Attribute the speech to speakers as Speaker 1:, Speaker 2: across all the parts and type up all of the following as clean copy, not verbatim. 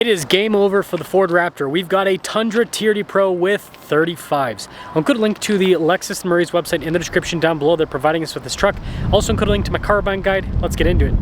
Speaker 1: It is game over for the Ford Raptor. We've got a Tundra TRD PRO with 35s. I'll include a link to the Lexus & Murray's website in the description down below. They're providing us with this truck. Also include a link to my car buying guide. Let's get into it.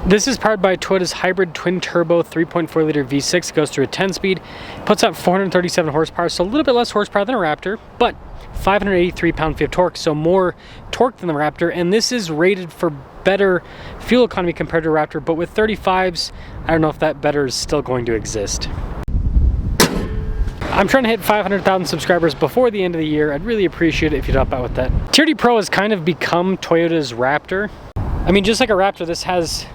Speaker 1: This is powered by Toyota's hybrid twin-turbo 3.4-liter V6. It goes through a 10-speed, puts out 437 horsepower, so a little bit less horsepower than a Raptor, but 583 pound-feet of torque, so more torque than the Raptor, and this is rated for better fuel economy compared to a Raptor, but with 35s, I don't know if that better is still going to exist. I'm trying to hit 500,000 subscribers before the end of the year. I'd really appreciate it if you'd help out with that. TRD PRO has kind of become Toyota's Raptor. I mean, just like a Raptor, this has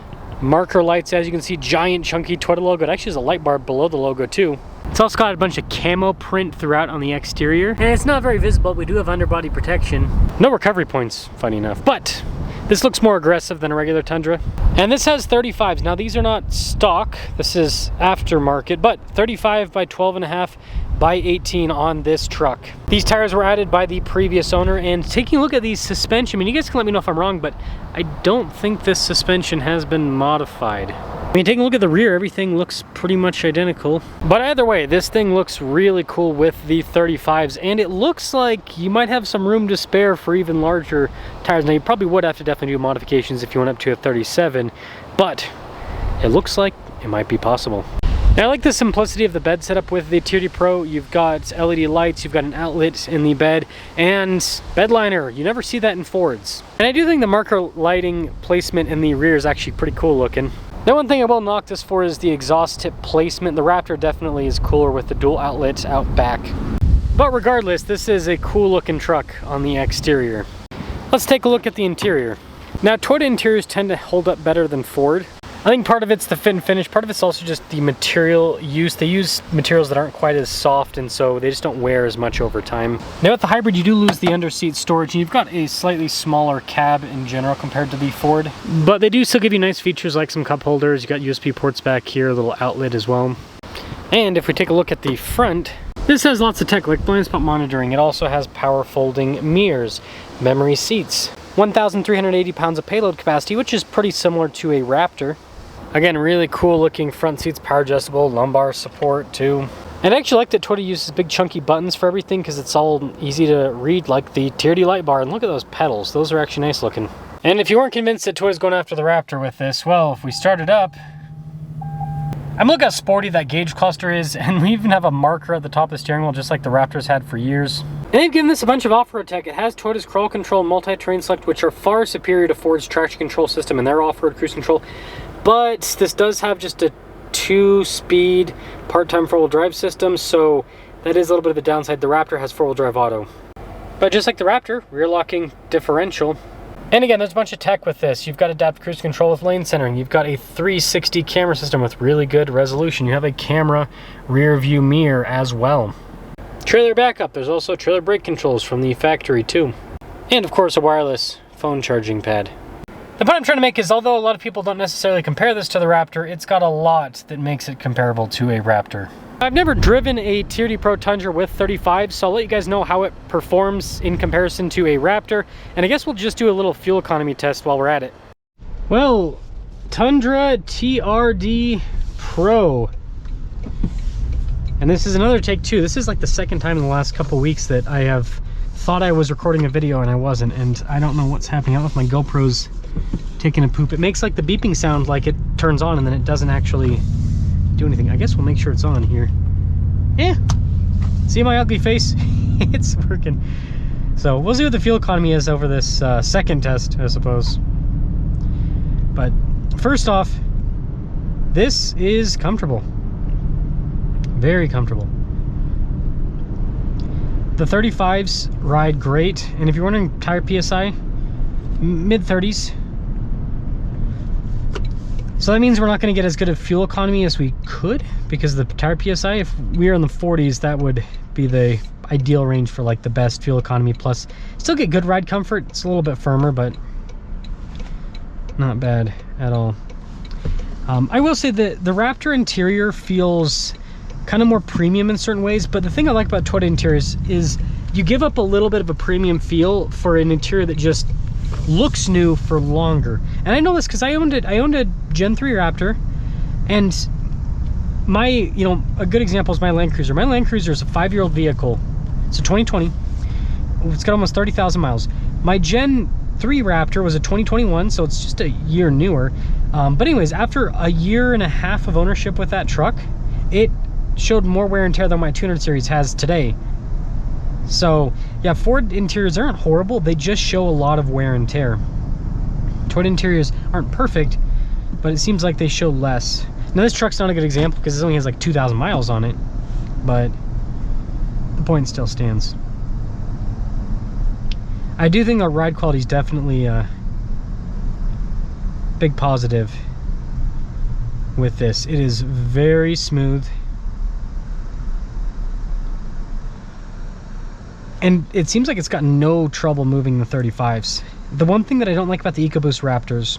Speaker 1: marker lights, as you can see, giant chunky Toyota logo. It actually has a light bar below the logo too. It's also got a bunch of camo print throughout on the exterior, and it's not very visible. We do have underbody protection. No recovery points, funny enough, but this looks more aggressive than a regular Tundra. And this has 35s. Now these are not stock, this is aftermarket, but 35 by 12.5 by 18 on this truck. These tires were added by the previous owner, and taking a look at these suspension, I mean, you guys can let me know if I'm wrong, but I don't think this suspension has been modified. I mean, taking a look at the rear, everything looks pretty much identical. But either way, this thing looks really cool with the 35s, and it looks like you might have some room to spare for even larger tires. Now, you probably would have to definitely do modifications if you went up to a 37, but it looks like it might be possible. Now, I like the simplicity of the bed setup with the TRD PRO. You've got LED lights, you've got an outlet in the bed, and bed liner. You never see that in Fords. And I do think the marker lighting placement in the rear is actually pretty cool looking. Now, one thing I will knock this for is the exhaust tip placement. The Raptor definitely is cooler with the dual outlets out back. But regardless, this is a cool looking truck on the exterior. Let's take a look at the interior. Now, Toyota interiors tend to hold up better than Ford. I think part of it's the fit and finish, part of it's also just the material use. They use materials that aren't quite as soft, and so they just don't wear as much over time. Now with the hybrid, you do lose the under-seat storage, and you've got a slightly smaller cab in general compared to the Ford. But they do still give you nice features like some cup holders. You got USB ports back here, a little outlet as well. And if we take a look at the front, this has lots of tech like blind spot monitoring. It also has power folding mirrors, memory seats, 1,380 pounds of payload capacity, which is pretty similar to a Raptor. Again, really cool looking front seats, power adjustable, lumbar support too. And I actually like that Toyota uses big chunky buttons for everything because it's all easy to read, like the TRD light bar. And look at those pedals, those are actually nice looking. And if you weren't convinced that Toyota's going after the Raptor with this, well, if we start it up, I'm looking how sporty that gauge cluster is, and we even have a marker at the top of the steering wheel just like the Raptor's had for years. And they've given this a bunch of off-road tech. It has Toyota's Cruise Control and Multi-Terrain Select, which are far superior to Ford's traction control system and their off-road cruise control. But this does have just a 2-speed part-time four-wheel drive system, so that is a little bit of a downside. The Raptor has four-wheel drive auto. But just like the Raptor, rear locking differential. And again, there's a bunch of tech with this. You've got adaptive cruise control with lane centering. You've got a 360 camera system with really good resolution. You have a camera rear view mirror as well. Trailer backup. There's also trailer brake controls from the factory too. And of course, a wireless phone charging pad. The point I'm trying to make is, although a lot of people don't necessarily compare this to the Raptor, it's got a lot that makes it comparable to a Raptor. I've never driven a TRD PRO Tundra with 35, so I'll let you guys know how it performs in comparison to a Raptor, and I guess we'll just do a little fuel economy test while we're at it. Well, Tundra TRD PRO. And this is another take too. This is like the second time in the last couple weeks that I have thought I was recording a video and I wasn't, and I don't know what's happening. I don't know if my GoPro's taking a poop. It makes like the beeping sound like it turns on and then it doesn't actually do anything. I guess we'll make sure it's on here. Yeah, see my ugly face? It's working. So we'll see what the fuel economy is over this second test, I suppose. But first off, this is comfortable. Very comfortable. The 35s ride great, and if you're wondering tire PSI, mid-30s. So that means we're not going to get as good of fuel economy as we could because of the tire PSI. If we were in the 40s, that would be the ideal range for like the best fuel economy. Plus, still get good ride comfort. It's a little bit firmer, but not bad at all. I will say that the Raptor interior feels kind of more premium in certain ways, but the thing I like about Toyota interiors is you give up a little bit of a premium feel for an interior that just looks new for longer. And I know this because I owned a Gen 3 Raptor, and my, you know, a good example is my Land Cruiser. My Land Cruiser is a 5-year-old vehicle. It's a 2020. It's got almost 30,000 miles. My Gen 3 Raptor was a 2021, so it's just a year newer. But anyways, after a year and a half of ownership with that truck, it showed more wear and tear than my 200 series has today. So yeah, Ford interiors aren't horrible, they just show a lot of wear and tear. Toyota interiors aren't perfect, but it seems like they show less. Now this truck's not a good example because it only has like 2,000 miles on it, but the point still stands. I do think our ride quality is definitely a big positive with this. It is very smooth. And it seems like it's got no trouble moving the 35s. The one thing that I don't like about the EcoBoost Raptors,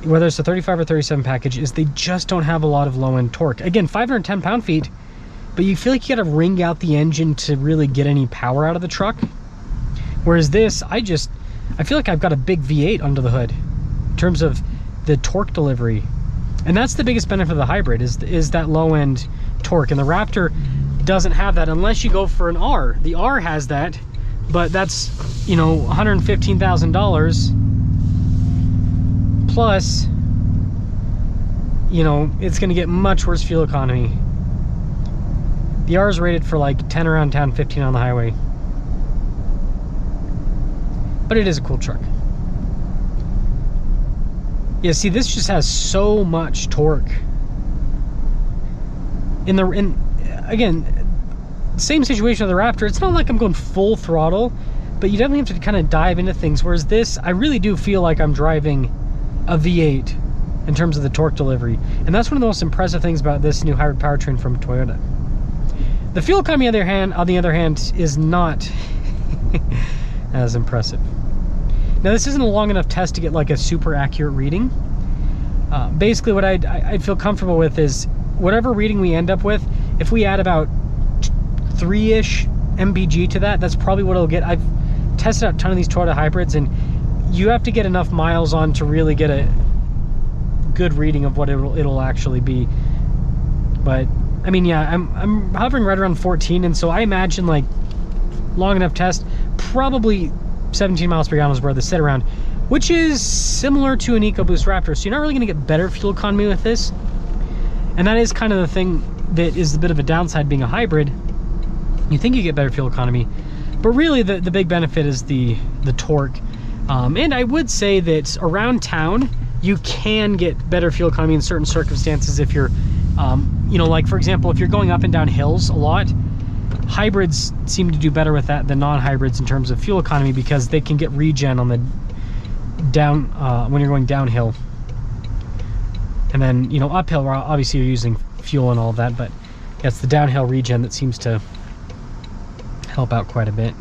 Speaker 1: whether it's a 35 or 37 package, is they just don't have a lot of low-end torque. Again, 510 pound-feet, but you feel like you gotta wring out the engine to really get any power out of the truck. Whereas this, I feel like I've got a big V8 under the hood in terms of the torque delivery. And that's the biggest benefit of the hybrid, is that low-end torque. And the Raptor doesn't have that unless you go for an R. The R has that, but that's, you know, $115,000 plus, you know, it's going to get much worse fuel economy. The R is rated for like 10 around town, 15 on the highway. But it is a cool truck. Yeah, see, this just has so much torque. Again, same situation with the Raptor. It's not like I'm going full throttle, but you definitely have to kind of dive into things. Whereas this, I really do feel like I'm driving a V8 in terms of the torque delivery. And that's one of the most impressive things about this new hybrid powertrain from Toyota. The fuel economy, on the other hand, is not as impressive. Now, this isn't a long enough test to get like a super accurate reading. Basically, what I'd feel comfortable with is whatever reading we end up with, if we add about 3-ish mpg to that, that's probably what it'll get. I've tested out a ton of these Toyota hybrids, and you have to get enough miles on to really get a good reading of what it'll actually be. But I mean, yeah, I'm hovering right around 14, and so I imagine like long enough test, probably 17 miles per gallon is where they sit around, which is similar to an EcoBoost Raptor. So you're not really going to get better fuel economy with this, and that is kind of the thing that is a bit of a downside being a hybrid. You think you get better fuel economy, but really the big benefit is the torque. And I would say that around town you can get better fuel economy in certain circumstances if you're you know, like for example, if you're going up and down hills a lot, hybrids seem to do better with that than non-hybrids in terms of fuel economy, because they can get regen on the down when you're going downhill. And then, you know, uphill, obviously you're using fuel and all of that, but yeah, it's the downhill regen that seems to help out quite a bit.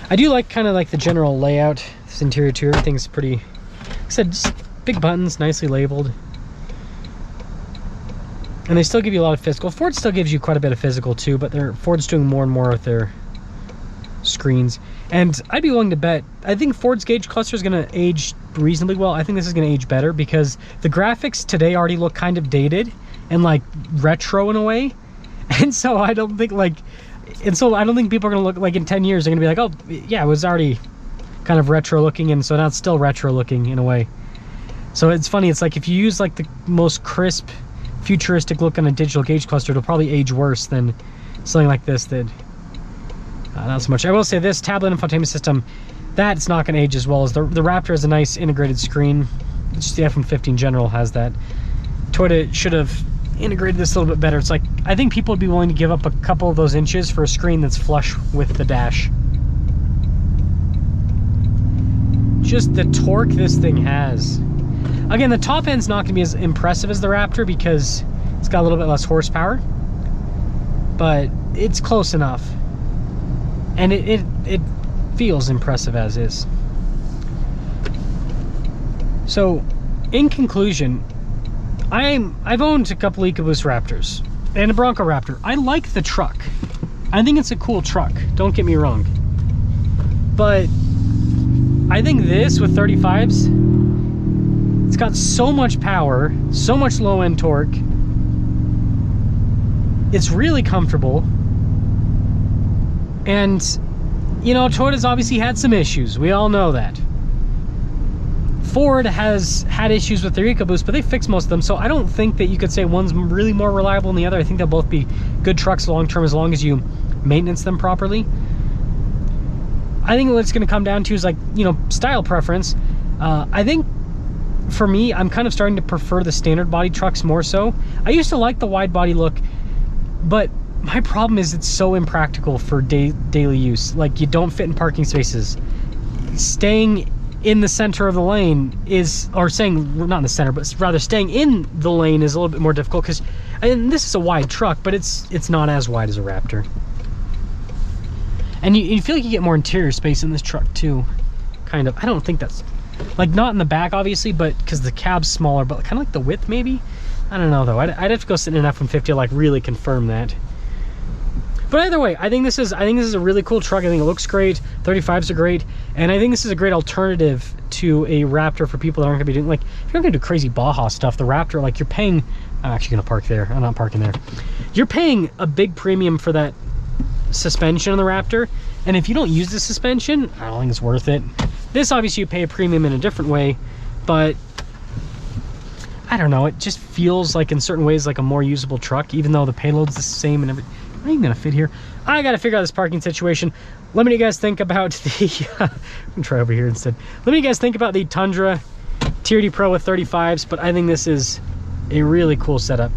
Speaker 1: I do like kind of like the general layout, this interior too. Everything's pretty, like I said, just big buttons, nicely labeled. And they still give you a lot of physical. Ford still gives you quite a bit of physical too, but Ford's doing more and more with their screens. And I'd be willing to bet, I think Ford's gauge cluster is going to age reasonably well. I think this is going to age better because the graphics today already look kind of dated and like retro in a way. And so I don't think people are going to look like in 10 years, they're going to be like, oh yeah, it was already kind of retro looking, and so now it's still retro looking in a way. So it's funny, it's like if you use like the most crisp futuristic look on a digital gauge cluster, it'll probably age worse than something like this that not so much. I will say this tablet infotainment system, that's not going to age as well as the Raptor has a nice integrated screen. It's just the F-150 in general has that. Toyota should have integrated this a little bit better. It's like, I think people would be willing to give up a couple of those inches for a screen that's flush with the dash. Just the torque this thing has. Again, the top end's not going to be as impressive as the Raptor because it's got a little bit less horsepower, but it's close enough. And it feels impressive as is. So, in conclusion, I've owned a couple EcoBoost Raptors and a Bronco Raptor. I like the truck. I think it's a cool truck, don't get me wrong. But I think this with 35s, it's got so much power, so much low end torque. It's really comfortable. And, you know, Toyota's obviously had some issues. We all know that. Ford has had issues with their EcoBoost, but they fixed most of them. So I don't think that you could say one's really more reliable than the other. I think they'll both be good trucks long term as long as you maintenance them properly. I think what it's going to come down to is, like, you know, style preference. I think for me, I'm kind of starting to prefer the standard body trucks more so. I used to like the wide body look, but my problem is it's so impractical for daily use. Like, you don't fit in parking spaces. Staying in the center of the lane is, or saying, not in the center, but rather staying in the lane is a little bit more difficult, because, and this is a wide truck, but it's not as wide as a Raptor. And you feel like you get more interior space in this truck too, kind of. I don't think that's, like, not in the back obviously, but because the cab's smaller, but kind of like the width maybe. I don't know though. I'd have to go sit in an F-150 to, like, really confirm that. But either way, I think this is a really cool truck. I think it looks great. 35s are great, and I think this is a great alternative to a Raptor for people that aren't gonna be doing, like, if you're gonna do crazy Baja stuff, the Raptor, like, you're paying, I'm actually gonna park there. I'm not parking there. You're paying a big premium for that suspension on the Raptor, and if you don't use the suspension, I don't think it's worth it. This, obviously, you pay a premium in a different way, but I don't know, it just feels like in certain ways like a more usable truck, even though the payload's the same and everything. Am I even gonna fit here? I gotta figure out this parking situation. Let me know what you guys think about the I'm gonna try over here instead. Let me know what you guys think about the Tundra TRD Pro with 35s, but I think this is a really cool setup.